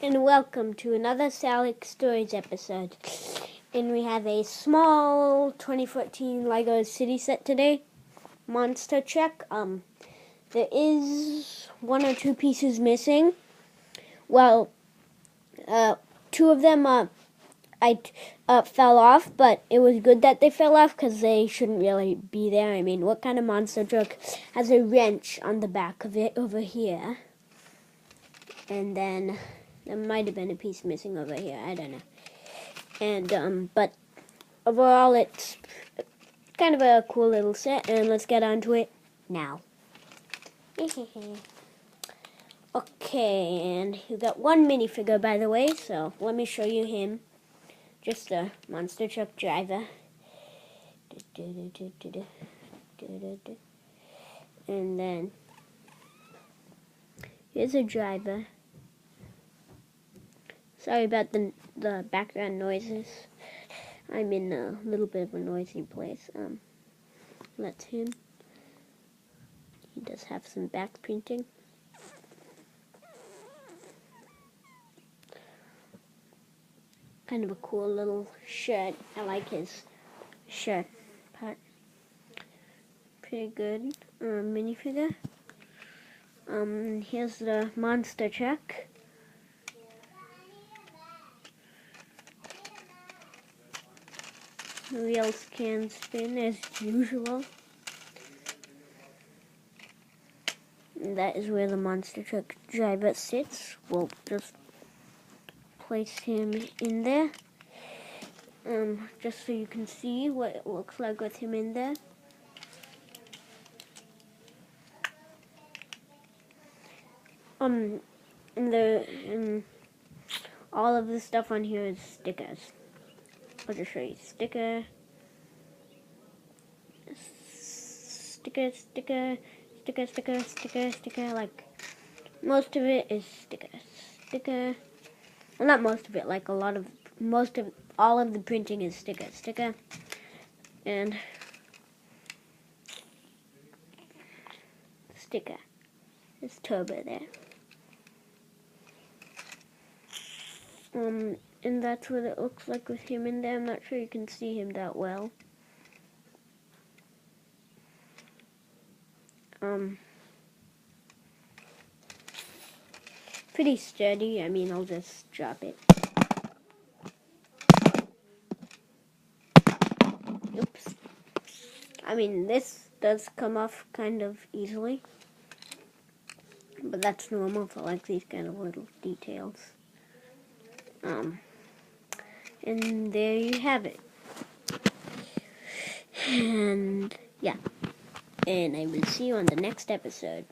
And welcome to another Salic Stories episode. And we have a small 2014 Lego city set today. Monster Truck. There is one or two pieces missing. Well, two of them I fell off, but it was good that they fell off because they shouldn't really be there. I mean, what kind of monster truck has a wrench on the back of it over here? And then there might have been a piece missing over here. I don't know. And but overall, it's kind of a cool little set. And let's get on to it now. Okay, and you got one minifigure, by the way. So let me show you him. Just a monster truck driver. And then here's a driver. Sorry about the background noises. I'm in a little bit of a noisy place. That's him. He does have some back printing. Kind of a cool little shirt. I like his shirt part. Pretty good minifigure. Here's the monster truck. The wheels can spin as usual. And that is where the monster truck driver sits. We'll just place him in there. Just so you can see what it looks like with him in there. And all of the stuff on here is stickers. I'll just show you. Sticker, like most of it is sticker. Well, not most of it, like all of the printing is sticker. And sticker. There's Turbo there. And that's what it looks like with him in there. I'm not sure you can see him that well. Pretty sturdy. I mean, I'll just drop it. Oops. I mean, this does come off kind of easily. But that's normal for like these kind of little details. And there you have it. And yeah. And I will see you on the next episode.